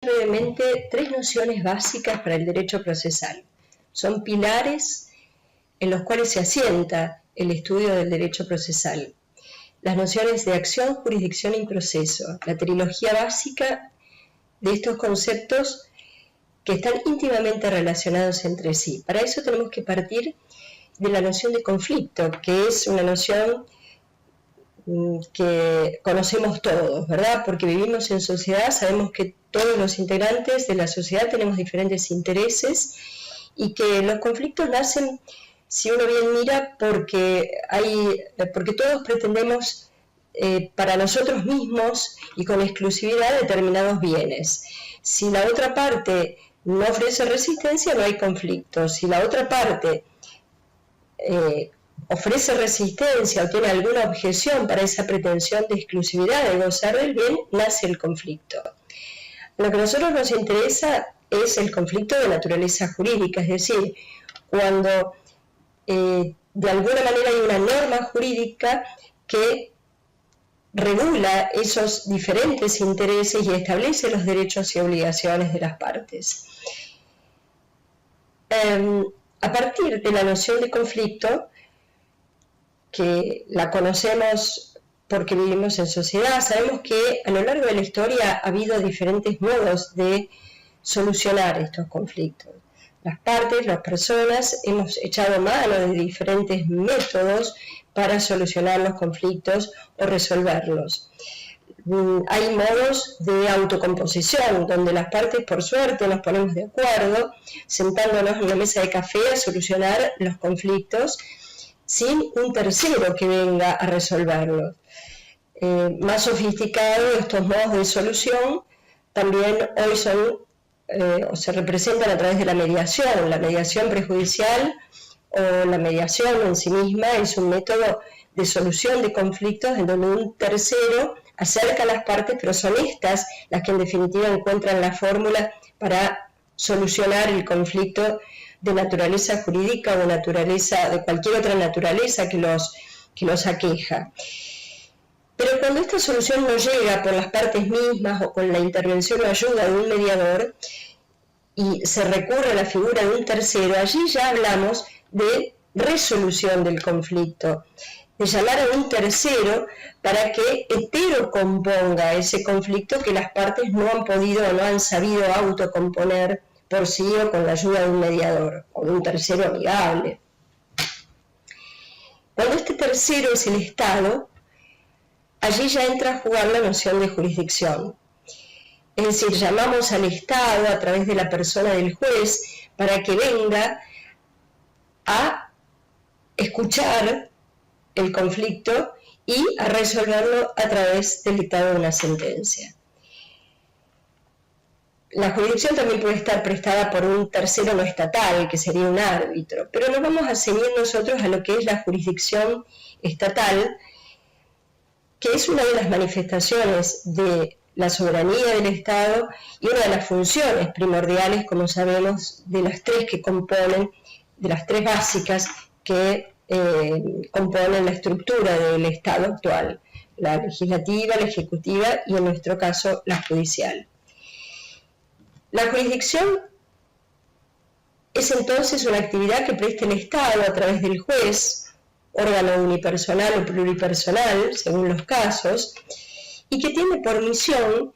brevemente tres nociones básicas para el derecho procesal. Son pilares en los cuales se asienta el estudio del derecho procesal. Las nociones de acción, jurisdicción y proceso, la trilogía básica de estos conceptos que están íntimamente relacionados entre sí. Para eso tenemos que partir de la noción de conflicto, que es una noción que conocemos todos, ¿verdad? Porque vivimos en sociedad, sabemos que todos los integrantes de la sociedad tenemos diferentes intereses y que los conflictos nacen, si uno bien mira, porque todos pretendemos para nosotros mismos y con exclusividad determinados bienes. Si la otra parte no ofrece resistencia, no hay conflicto. Si la otra parte ofrece resistencia o tiene alguna objeción para esa pretensión de exclusividad de gozar del bien, nace el conflicto. Lo que a nosotros nos interesa es el conflicto de naturaleza jurídica, es decir, cuando de alguna manera hay una norma jurídica que regula esos diferentes intereses y establece los derechos y obligaciones de las partes. A partir de la noción de conflicto, que la conocemos porque vivimos en sociedad, sabemos que a lo largo de la historia ha habido diferentes modos de solucionar estos conflictos. Las partes, las personas, hemos echado mano de diferentes métodos para solucionar los conflictos o resolverlos. Hay modos de autocomposición, donde las partes, por suerte, nos ponemos de acuerdo, sentándonos en una mesa de café a solucionar los conflictos, sin un tercero que venga a resolverlos. Más sofisticados estos modos de solución también hoy son o se representan a través de la mediación prejudicial o la mediación en sí misma es un método de solución de conflictos en donde un tercero acerca a las partes, pero son estas las que en definitiva encuentran la fórmula para solucionar el conflicto de naturaleza jurídica o de cualquier otra naturaleza que los aqueja. Pero cuando esta solución no llega por las partes mismas o con la intervención o ayuda de un mediador y se recurre a la figura de un tercero, allí ya hablamos de resolución del conflicto, de llamar a un tercero para que heterocomponga ese conflicto que las partes no han podido o no han sabido autocomponer por sí o con la ayuda de un mediador o de un tercero amigable. Cuando este tercero es el Estado, allí ya entra a jugar la noción de jurisdicción. Es decir, llamamos al Estado a través de la persona del juez para que venga a escuchar el conflicto y a resolverlo a través del dictado de una sentencia. La jurisdicción también puede estar prestada por un tercero no estatal, que sería un árbitro, pero nos vamos a ceñir nosotros a lo que es la jurisdicción estatal, que es una de las manifestaciones de la soberanía del Estado y una de las funciones primordiales, como sabemos, de las tres que componen, de las tres básicas que componen la estructura del Estado actual, la legislativa, la ejecutiva y en nuestro caso la judicial. La jurisdicción es entonces una actividad que presta el Estado a través del juez, órgano unipersonal o pluripersonal, según los casos, y que tiene por misión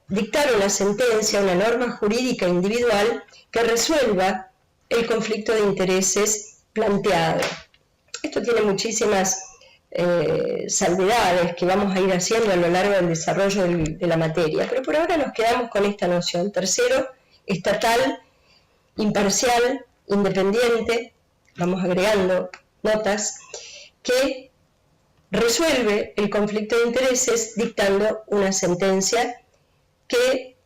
dictar una sentencia, una norma jurídica individual que resuelva el conflicto de intereses planteado. Esto tiene muchísimas salvedades que vamos a ir haciendo a lo largo del desarrollo de la materia, pero por ahora nos quedamos con esta noción. Tercero, estatal, imparcial, independiente, vamos agregando notas, que resuelve el conflicto de intereses dictando una sentencia que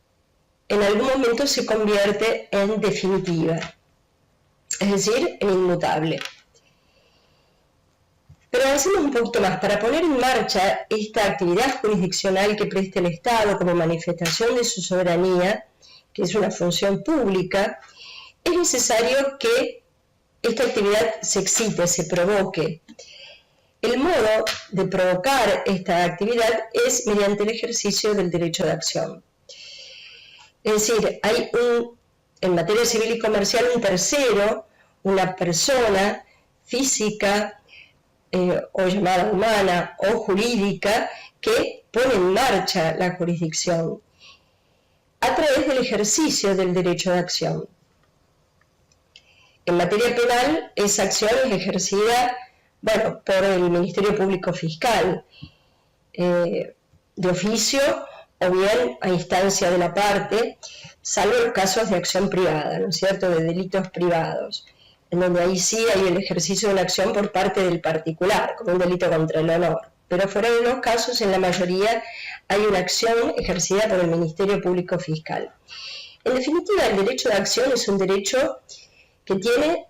en algún momento se convierte en definitiva, es decir, en inmutable. Pero avancemos un poquito más. Para poner en marcha esta actividad jurisdiccional que presta el Estado como manifestación de su soberanía, que es una función pública, es necesario que esta actividad se excite, se provoque. El modo de provocar esta actividad es mediante el ejercicio del derecho de acción. Es decir, hay en materia civil y comercial un tercero, una persona física o llamada humana o jurídica que pone en marcha la jurisdicción a través del ejercicio del derecho de acción. En materia penal, esa acción es ejercida, por el Ministerio Público Fiscal, de oficio o bien a instancia de la parte, salvo los casos de acción privada, ¿no es cierto?, de delitos privados, en donde ahí sí hay el ejercicio de una acción por parte del particular, como un delito contra el honor. Pero fuera de los casos, en la mayoría, hay una acción ejercida por el Ministerio Público Fiscal. En definitiva, el derecho de acción es un derecho que tiene,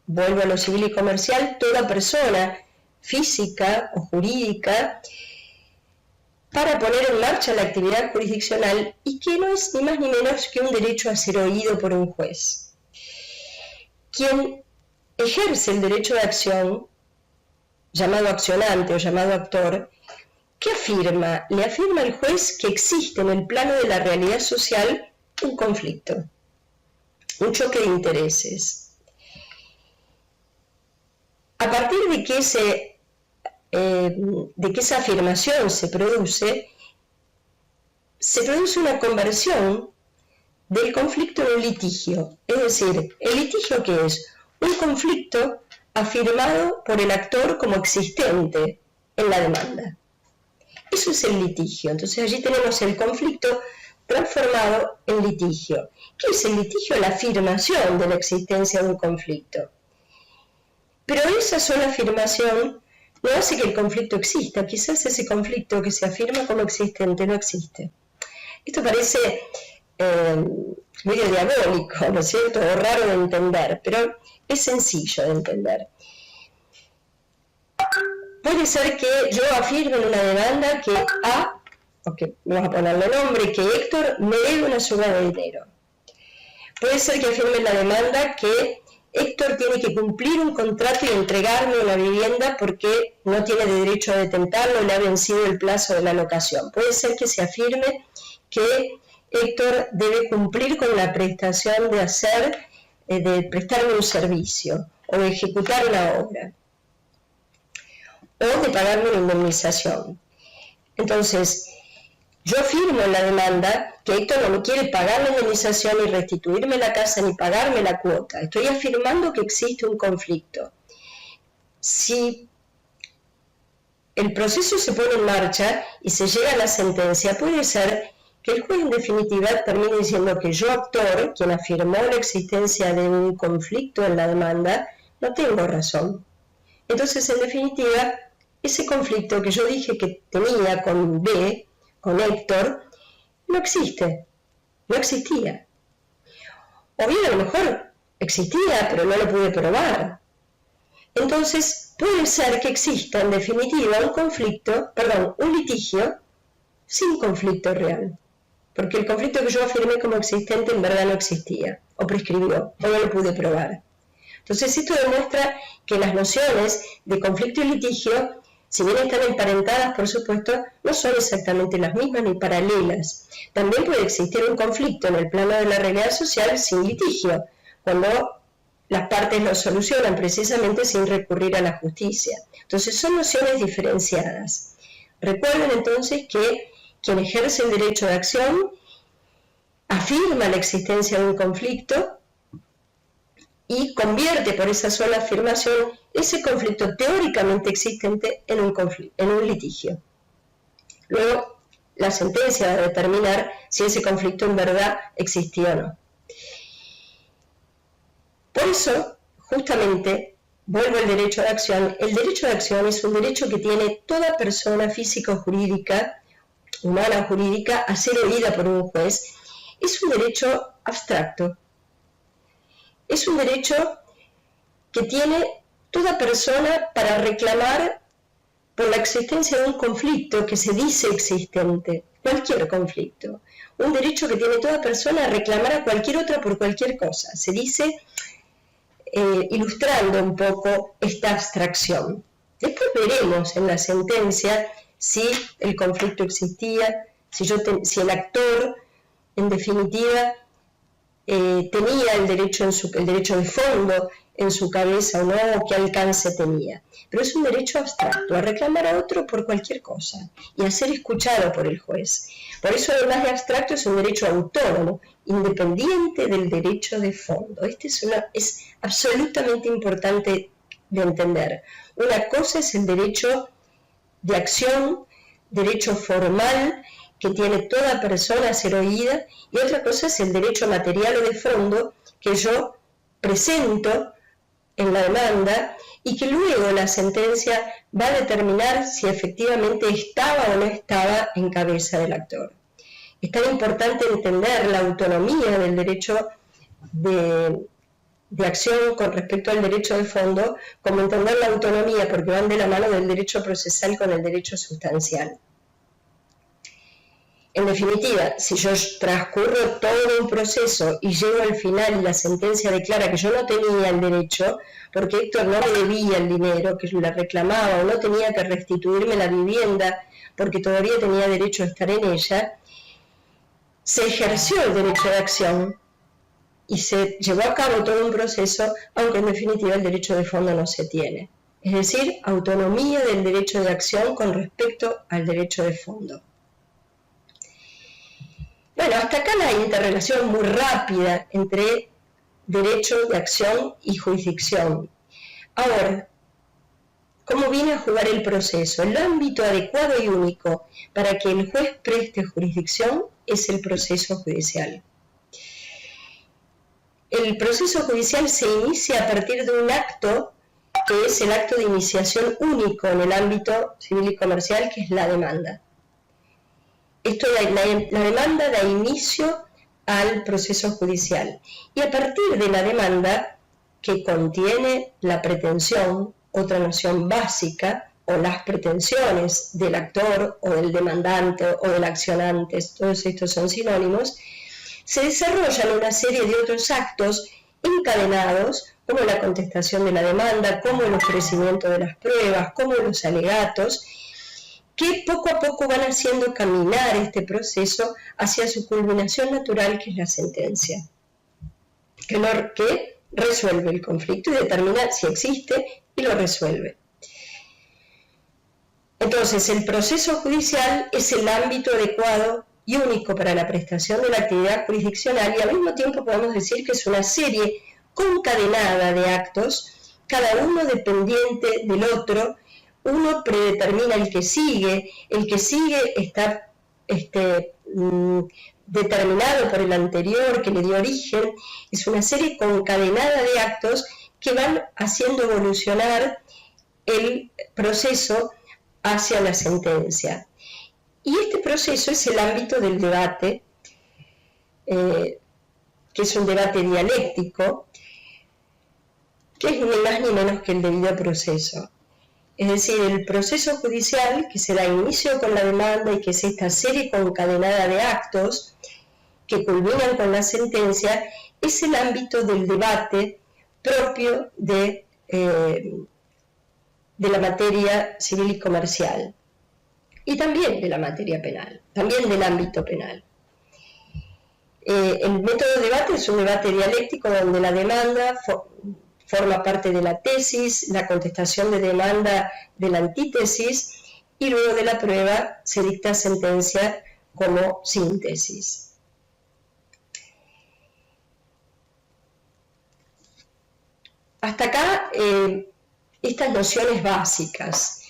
vuelvo a lo civil y comercial, toda persona física o jurídica para poner en marcha la actividad jurisdiccional y que no es ni más ni menos que un derecho a ser oído por un juez. Quien ejerce el derecho de acción, llamado accionante o llamado actor, ¿qué afirma? Le afirma al juez que existe en el plano de la realidad social un conflicto, un choque de intereses. A partir de que esa afirmación se produce una conversión del conflicto en un litigio. Es decir, ¿el litigio qué es? Un conflicto afirmado por el actor como existente en la demanda. Eso es el litigio. Entonces allí tenemos el conflicto transformado en litigio. ¿Qué es el litigio? La afirmación de la existencia de un conflicto. Pero esa sola afirmación no hace que el conflicto exista. Quizás ese conflicto que se afirma como existente no existe. Esto parece medio diabólico, ¿no es cierto?, o raro de entender, pero es sencillo de entender. Puede ser que yo afirme en una demanda que vamos a ponerle nombre, que Héctor me debe una suma de dinero. Puede ser que afirme en la demanda que Héctor tiene que cumplir un contrato y entregarme una vivienda porque no tiene derecho a detentarlo, le ha vencido el plazo de la locación. Puede ser que se afirme que Héctor debe cumplir con la prestación de prestarme un servicio o de ejecutar una obra o de pagarme una indemnización. Entonces, yo afirmo en la demanda que Héctor no me quiere pagar la indemnización ni restituirme la casa ni pagarme la cuota. Estoy afirmando que existe un conflicto. Si el proceso se pone en marcha y se llega a la sentencia, puede ser que el juez en definitiva termine diciendo que yo, actor, quien afirmó la existencia de un conflicto en la demanda, no tengo razón. Entonces, en definitiva, ese conflicto que yo dije que tenía con B, con Héctor, no existe, no existía. O bien a lo mejor existía, pero no lo pude probar. Entonces, puede ser que exista en definitiva un litigio sin conflicto real. Porque el conflicto que yo afirmé como existente en verdad no existía, o prescribió, o no lo pude probar. Entonces, esto demuestra que las nociones de conflicto y litigio, si bien están emparentadas, por supuesto, no son exactamente las mismas ni paralelas. También puede existir un conflicto en el plano de la realidad social sin litigio, cuando las partes lo solucionan precisamente sin recurrir a la justicia. Entonces son nociones diferenciadas. Recuerden entonces que quien ejerce el derecho de acción afirma la existencia de un conflicto y convierte por esa sola afirmación ese conflicto teóricamente existente en un litigio. Luego, la sentencia va a determinar si ese conflicto en verdad existía o no. Por eso, justamente, vuelvo al derecho de acción. El derecho de acción es un derecho que tiene toda persona física o jurídica, humana o jurídica, a ser oída por un juez. Es un derecho abstracto. Es un derecho que tiene toda persona para reclamar por la existencia de un conflicto que se dice existente, cualquier conflicto. Un derecho que tiene toda persona a reclamar a cualquier otra por cualquier cosa. Se dice ilustrando un poco esta abstracción. Después veremos en la sentencia si el conflicto existía, si el actor en definitiva, tenía el derecho de fondo en su cabeza o no, o qué alcance tenía. Pero es un derecho abstracto, a reclamar a otro por cualquier cosa y a ser escuchado por el juez. Por eso, además de abstracto, es un derecho autónomo, independiente del derecho de fondo. Es absolutamente importante de entender. Una cosa es el derecho de acción, derecho formal, que tiene toda persona a ser oída, y otra cosa es el derecho material o de fondo que yo presento en la demanda y que luego la sentencia va a determinar si efectivamente estaba o no estaba en cabeza del actor. Es tan importante entender la autonomía del derecho de acción con respecto al derecho de fondo, como entender la autonomía, porque van de la mano del derecho procesal con el derecho sustancial. En definitiva, si yo transcurro todo un proceso y llego al final y la sentencia declara que yo no tenía el derecho, porque Héctor no me debía el dinero que la reclamaba o no tenía que restituirme la vivienda porque todavía tenía derecho a estar en ella, se ejerció el derecho de acción y se llevó a cabo todo un proceso, aunque en definitiva el derecho de fondo no se tiene. Es decir, autonomía del derecho de acción con respecto al derecho de fondo. Bueno, hasta acá la interrelación muy rápida entre derecho de acción y jurisdicción. Ahora, ¿cómo viene a jugar el proceso? El ámbito adecuado y único para que el juez preste jurisdicción es el proceso judicial. El proceso judicial se inicia a partir de un acto que es el acto de iniciación único en el ámbito civil y comercial, que es la demanda. La demanda da inicio al proceso judicial y a partir de la demanda, que contiene la pretensión, otra noción básica, o las pretensiones del actor o del demandante o del accionante, todos estos son sinónimos, se desarrollan una serie de otros actos encadenados, como la contestación de la demanda, como el ofrecimiento de las pruebas, como los alegatos, que poco a poco van haciendo caminar este proceso hacia su culminación natural, que es la sentencia, que resuelve el conflicto y determina si existe y lo resuelve. Entonces, el proceso judicial es el ámbito adecuado y único para la prestación de la actividad jurisdiccional y al mismo tiempo podemos decir que es una serie concadenada de actos, cada uno dependiente del otro. Uno predetermina el que sigue está determinado por el anterior que le dio origen. Es una serie concadenada de actos que van haciendo evolucionar el proceso hacia la sentencia. Y este proceso es el ámbito del debate, que es un debate dialéctico, que es ni más ni menos que el debido proceso. Es decir, el proceso judicial, que se da inicio con la demanda y que es esta serie concadenada de actos que culminan con la sentencia, es el ámbito del debate propio de la materia civil y comercial, y también de la materia penal, también del ámbito penal. El método de debate es un debate dialéctico donde la demanda forma parte de la tesis, la contestación de demanda de la antítesis, y luego de la prueba se dicta sentencia como síntesis. Hasta acá estas nociones básicas.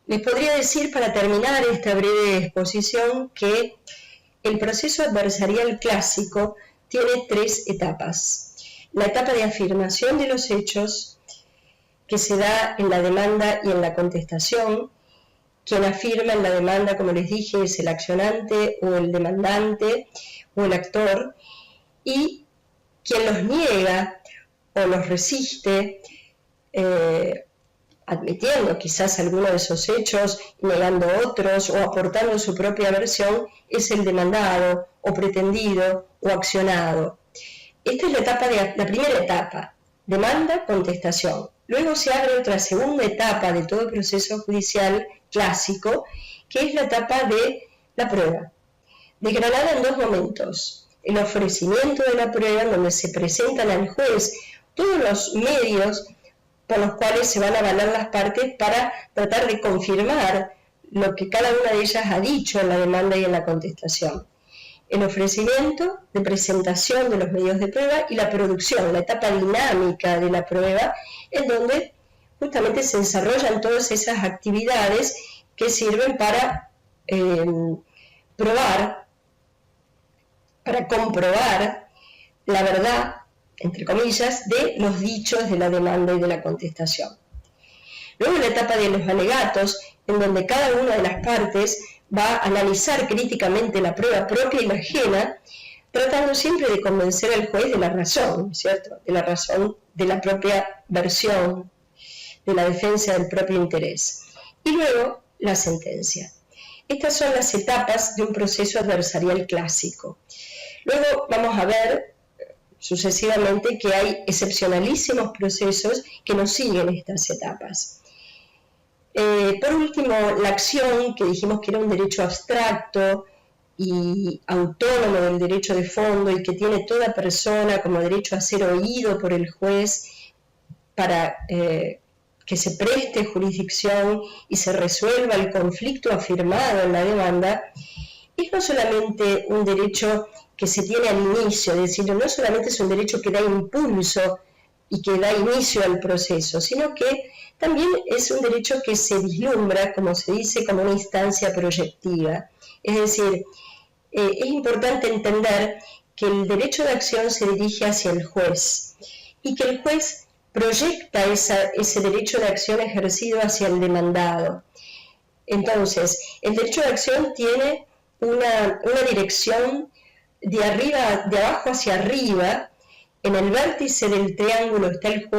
Les podría decir, para terminar esta breve exposición, que el proceso adversarial clásico tiene 3 etapas. La etapa de afirmación de los hechos, que se da en la demanda y en la contestación. Quien afirma en la demanda, como les dije, es el accionante o el demandante o el actor, y quien los niega o los resiste, admitiendo quizás alguno de esos hechos, negando otros o aportando su propia versión, es el demandado o pretendido o accionado. Esta es la primera etapa, demanda, contestación. Luego se abre otra segunda etapa de todo proceso judicial clásico, que es la etapa de la prueba, desgranada en dos momentos: el ofrecimiento de la prueba, donde se presentan al juez todos los medios por los cuales se van a avalar las partes para tratar de confirmar lo que cada una de ellas ha dicho en la demanda y en la contestación. El ofrecimiento de presentación de los medios de prueba y la producción, la etapa dinámica de la prueba, en donde justamente se desarrollan todas esas actividades que sirven para comprobar la verdad, entre comillas, de los dichos de la demanda y de la contestación. Luego la etapa de los alegatos, en donde cada una de las partes va a analizar críticamente la prueba propia y la ajena, tratando siempre de convencer al juez de la razón, ¿cierto? De la razón de la propia versión, de la defensa del propio interés. Y luego la sentencia. Estas son las etapas de un proceso adversarial clásico. Luego vamos a ver sucesivamente que hay excepcionalísimos procesos que no siguen estas etapas. Por último, la acción, que dijimos que era un derecho abstracto y autónomo del derecho de fondo y que tiene toda persona como derecho a ser oído por el juez para que se preste jurisdicción y se resuelva el conflicto afirmado en la demanda, es no solamente un derecho que se tiene al inicio, es decir, no solamente es un derecho que da impulso y que da inicio al proceso, sino que también es un derecho que se vislumbra, como se dice, como una instancia proyectiva. Es decir, es importante entender que el derecho de acción se dirige hacia el juez y que el juez proyecta ese derecho de acción ejercido hacia el demandado. Entonces, el derecho de acción tiene una dirección de abajo hacia arriba. En el vértice del triángulo está el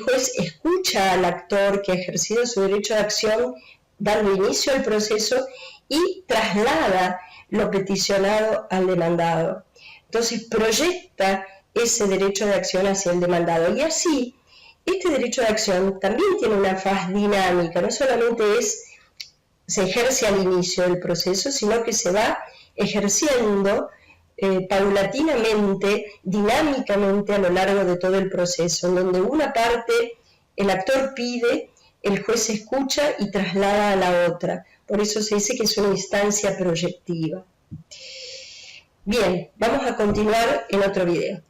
juez escucha al actor que ha ejercido su derecho de acción dando inicio al proceso y traslada lo peticionado al demandado. Entonces proyecta ese derecho de acción hacia el demandado. Y así, este derecho de acción también tiene una faz dinámica, no solamente se ejerce al inicio del proceso, sino que se va ejerciendo paulatinamente, dinámicamente a lo largo de todo el proceso, en donde una parte el actor pide, el juez escucha y traslada a la otra. Por eso se dice que es una instancia proyectiva. Bien, vamos a continuar en otro video.